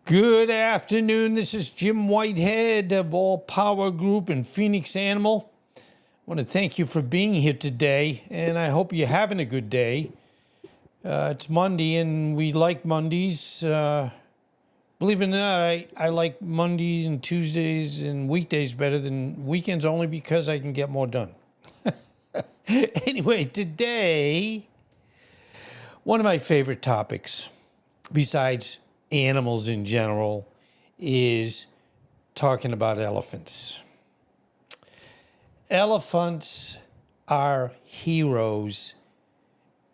Good afternoon. This is Jim Whitehead of All Power Group and Phoenix Animal. I want to thank you for being here today, and I hope you're having a good day. It's Monday, and we like Mondays. Believe it or not, I like Mondays and Tuesdays and weekdays better than weekends only because I can get more done. Anyway, today, one of my favorite topics, besides animals in general, is talking about elephants. Elephants are heroes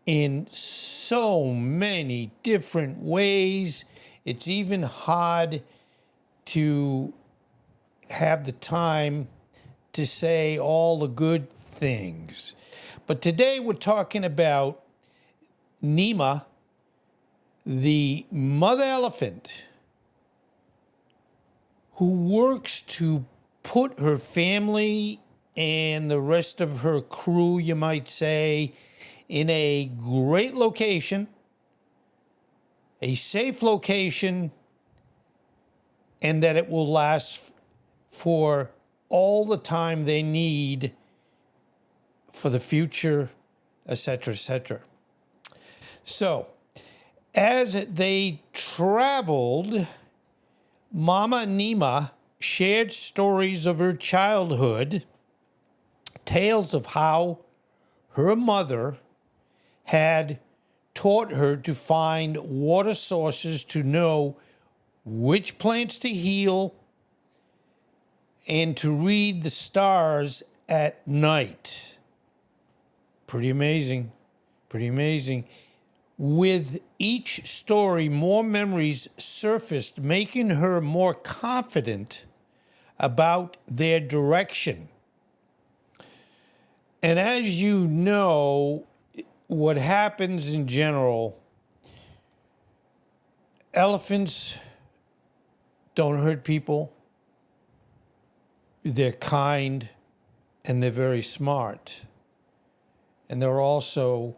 in so many different ways. It's even hard to have the time to say all the good things. But today we're talking about Neema, the mother elephant who works to put her family and the rest of her crew, you might say, in a great location, a safe location, and that it will last for all the time they need for the future, etc., etc. So, as they traveled, Mama Neema shared stories of her childhood, tales of how her mother had taught her to find water sources, to know which plants to heal, and to read the stars at night. Pretty amazing. Pretty amazing. With each story, more memories surfaced, making her more confident about their direction. And as you know, what happens in general, elephants don't hurt people. They're kind and they're very smart. And they're also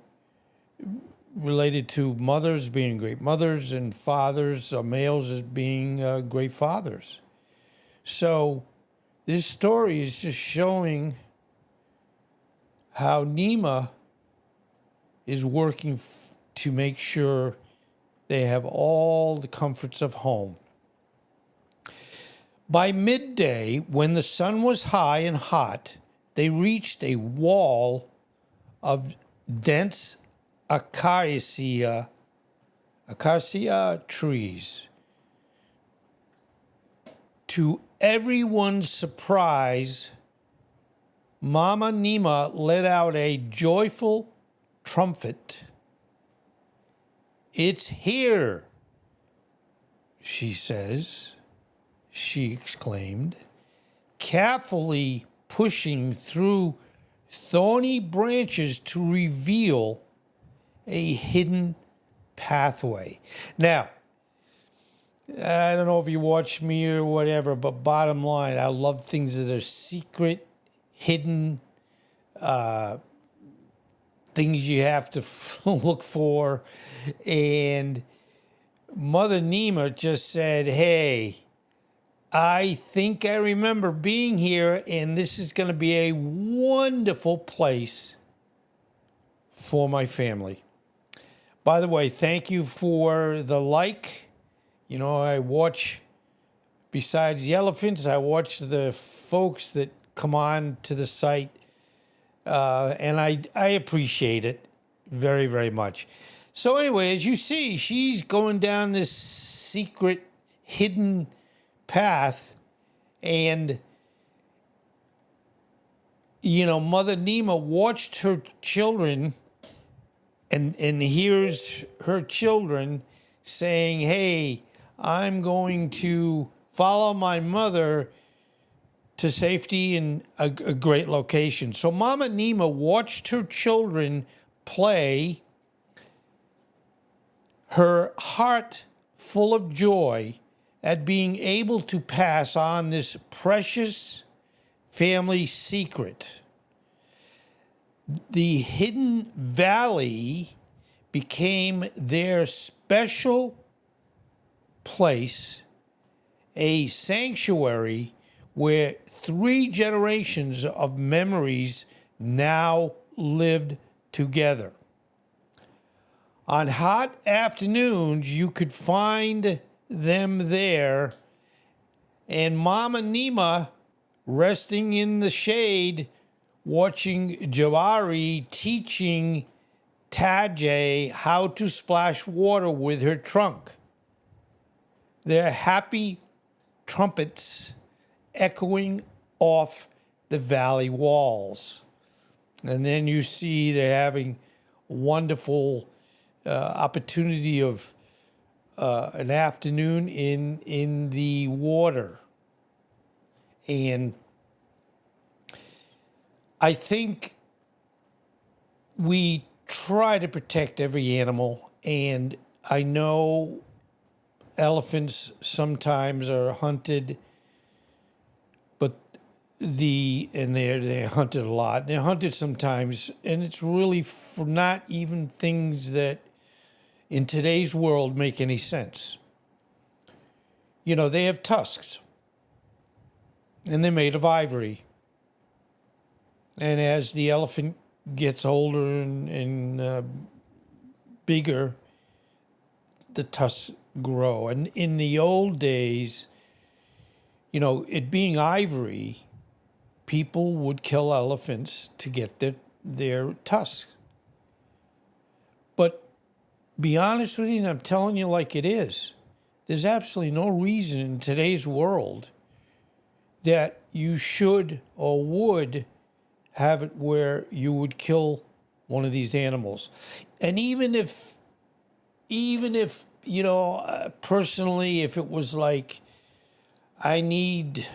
related to mothers being great mothers and fathers, or males as being great fathers. So this story is just showing how Neema is working to make sure they have all the comforts of home. By midday, when the sun was high and hot, they reached a wall of dense acacia trees. To everyone's surprise, Mama Neema let out a joyful trumpet. "It's here," she exclaimed, carefully pushing through thorny branches to reveal a hidden pathway. Now, I don't know if you watch me or whatever, but bottom line, I love things that are secret, hidden, things you have to look for. And Mother Neema just said, "Hey, I think I remember being here, and this is going to be a wonderful place for my family." By the way, thank you for the like. You know, I watch, besides the elephants, I watch the folks that come on to the site, and I appreciate it very, very much. So anyway, as you see, she's going down this secret, hidden path, and, you know, Mother Neema watched her children, and hears her children saying, "Hey, I'm going to follow my mother to safety in a great location." So Mama Neema watched her children play, her heart full of joy at being able to pass on this precious family secret. The hidden valley became their special place a sanctuary where 3 generations of memories now lived together. On hot afternoons, you could find them there, and Mama Neema resting in the shade, watching Jawari teaching Tajay how to splash water with her trunk. Their happy trumpets echoing off the valley walls. And then you see they're having wonderful opportunity of an afternoon in the water. And I think we try to protect every animal, and I know elephants sometimes are hunted, but they're hunted a lot. They're hunted sometimes, and it's really for not even things that in today's world make any sense. You know, they have tusks, and they're made of ivory. And as the elephant gets older and bigger, the tusks grow. And in the old days, you know, it being ivory, people would kill elephants to get their tusks. But be honest with you, and I'm telling you like it is, there's absolutely no reason in today's world that you should or would have it where you would kill one of these animals. And even if you know, personally, if it was like, I need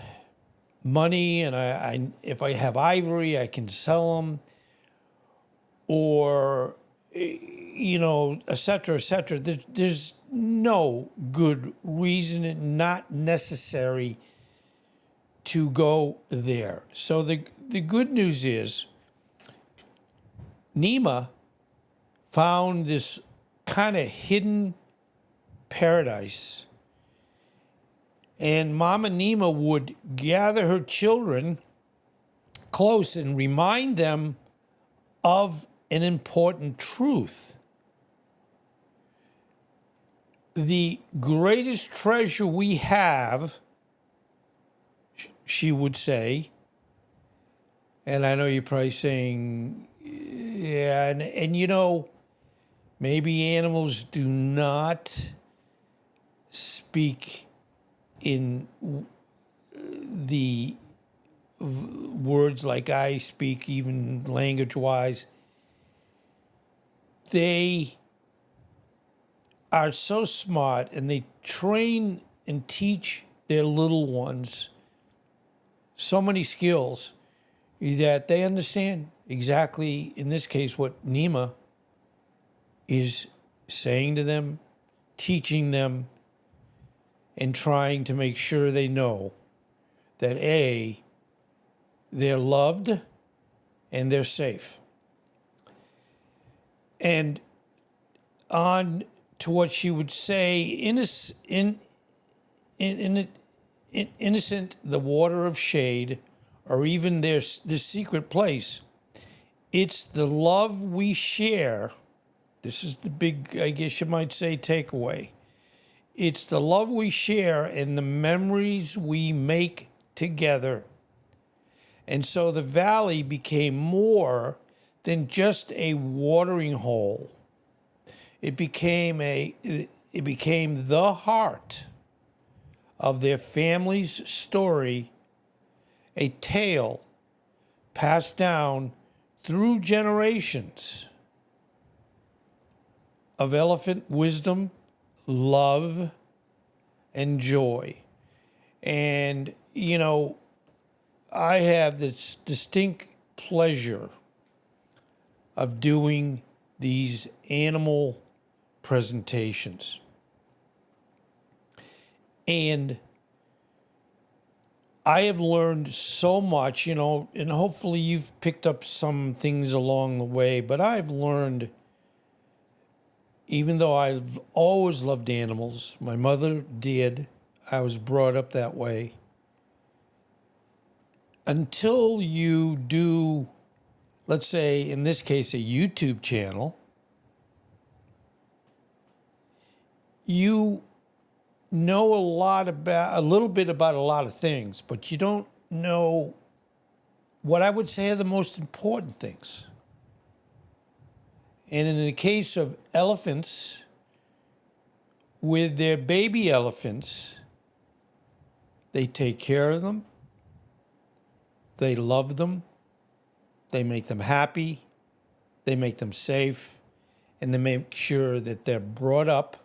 money and I if I have ivory, I can sell them, or, you know, et cetera, there's no good reason and not necessary to go there. So the good news is Neema found this kind of hidden paradise. And Mama Neema would gather her children close and remind them of an important truth. The greatest treasure we have, she would say, and I know you're probably saying, yeah, and you know, maybe animals do not speak in the words like I speak, even language-wise. They are so smart, and they train and teach their little ones so many skills that they understand exactly, in this case, what Neema is saying to them, teaching them, and trying to make sure they know that A, they're loved and they're safe. And on to what she would say, innocent, the water of shade, or even the secret place. It's the love we share. This is the big, I guess you might say, takeaway. It's the love we share and the memories we make together. And so the valley became more than just a watering hole. It became the heart of their family's story, a tale passed down through generations of elephant wisdom, love, and joy. And, you know, I have this distinct pleasure of doing these animal presentations. And I have learned so much, you know, and hopefully you've picked up some things along the way, but I've learned, even though I've always loved animals, my mother did, I was brought up that way. Until you do, let's say, in this case, a YouTube channel, you know a little bit about a lot of things, but you don't know what I would say are the most important things. And in the case of elephants, with their baby elephants, they take care of them, they love them, they make them happy, they make them safe, and they make sure that they're brought up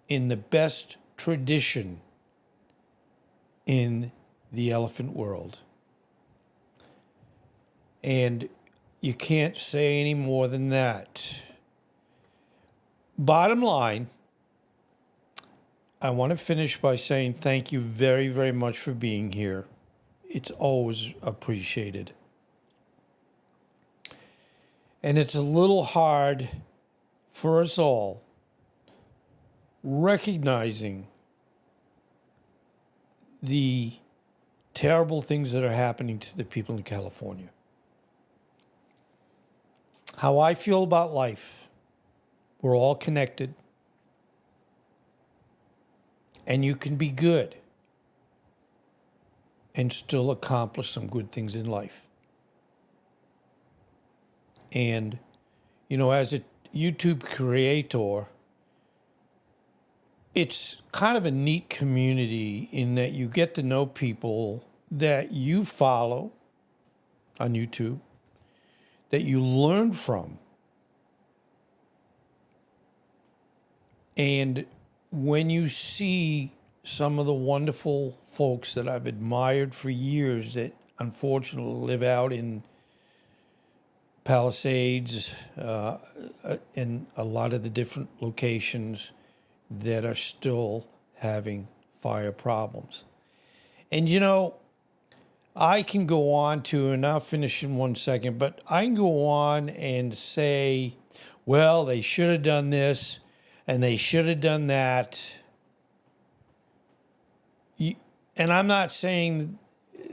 in the best tradition in the elephant world. And you can't say any more than that. Bottom line, I want to finish by saying thank you very, very much for being here. It's always appreciated. And it's a little hard for us all recognizing the terrible things that are happening to the people in California. How I feel about life, we're all connected, and you can be good and still accomplish some good things in life. And, as a YouTube creator, it's kind of a neat community in that you get to know people that you follow on YouTube, that you learn from. And when you see some of the wonderful folks that I've admired for years that unfortunately live out in Palisades and a lot of the different locations that are still having fire problems. And I can go on to, and I'll finish in 1 second, but I can go on and say, well, they should have done this and they should have done that. And I'm not saying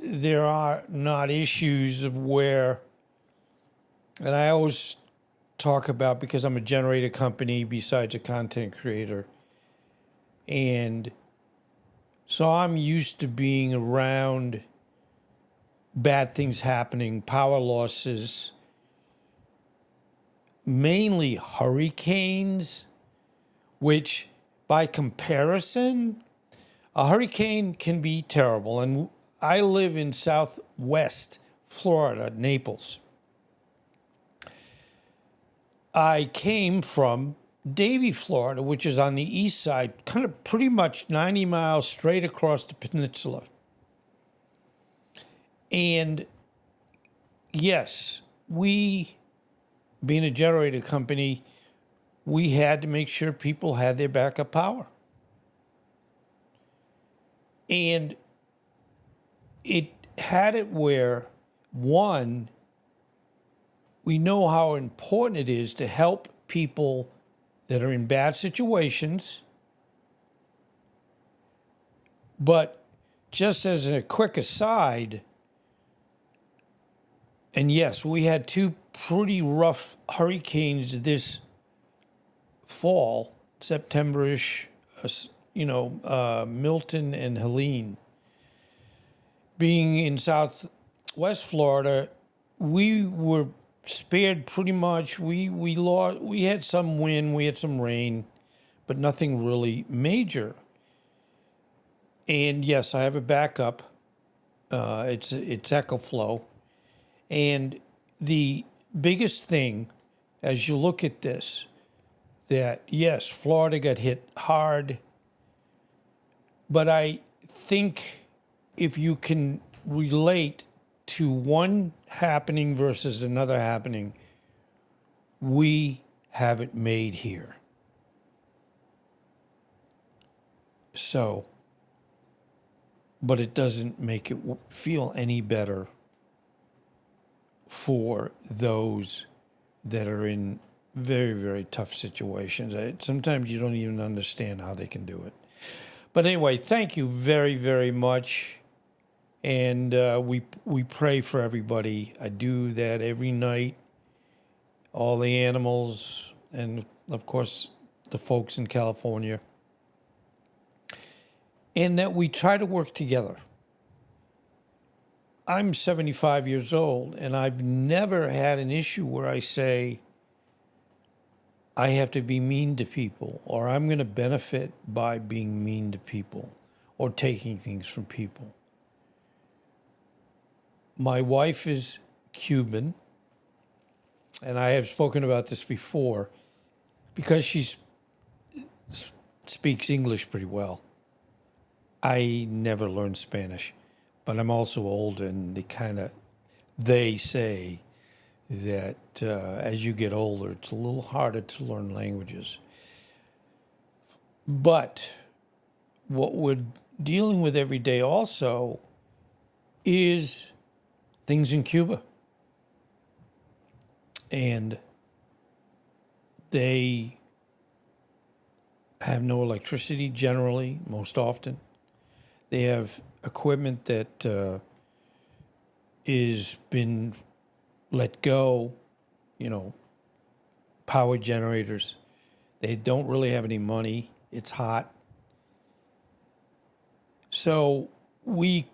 there are not issues of where, and I always talk about, because I'm a generator company besides a content creator, and so I'm used to being around bad things happening, power losses, mainly hurricanes, which by comparison, a hurricane can be terrible. And I live in Southwest Florida, Naples. I came from Davie, Florida, which is on the east side, kind of pretty much 90 miles straight across the peninsula. And yes, we, being a generator company, we had to make sure people had their backup power. And it had it where, one, we know how important it is to help people that are in bad situations. But just as a quick aside, and yes, we had two pretty rough hurricanes this fall, September-ish, Milton and Helene. Being in Southwest Florida, we were spared pretty much. We had some wind, we had some rain, but nothing really major. And yes, I have a backup. It's EcoFlow. And the biggest thing, as you look at this, that yes, Florida got hit hard, but I think if you can relate to one happening versus another happening, we have it made here. So, but it doesn't make it feel any better for those that are in very, very tough situations. Sometimes you don't even understand how they can do it. But anyway, thank you very, very much. And we pray for everybody. I do that every night. All the animals, and of course, the folks in California. And that we try to work together. I'm 75 years old, and I've never had an issue where I say, I have to be mean to people, or I'm going to benefit by being mean to people, or taking things from people. My wife is Cuban, and I have spoken about this before, because she speaks English pretty well. I never learned Spanish, but I'm also old, and they say that as you get older, it's a little harder to learn languages. But what we're dealing with every day also is things in Cuba. And they have no electricity generally, most often. They have equipment that is been let go, power generators. They don't really have any money. It's hot. So we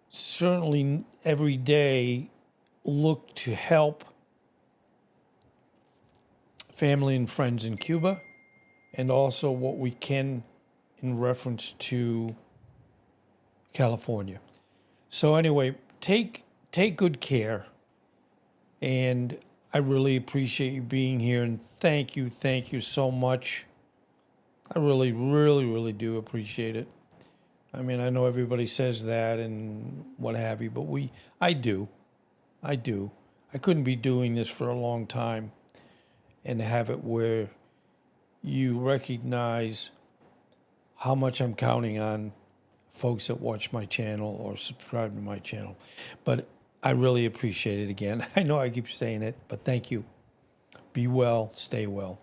certainly every day look to help family and friends in Cuba, and also what we can in reference to California. So anyway, take good care, and I really appreciate you being here, and thank you so much. I really, really, really do appreciate it. I mean, I know everybody says that and what have you, but I do. I couldn't be doing this for a long time and have it where you recognize how much I'm counting on folks that watch my channel or subscribe to my channel. But I really appreciate it again. I know I keep saying it, but thank you. Be well, stay well.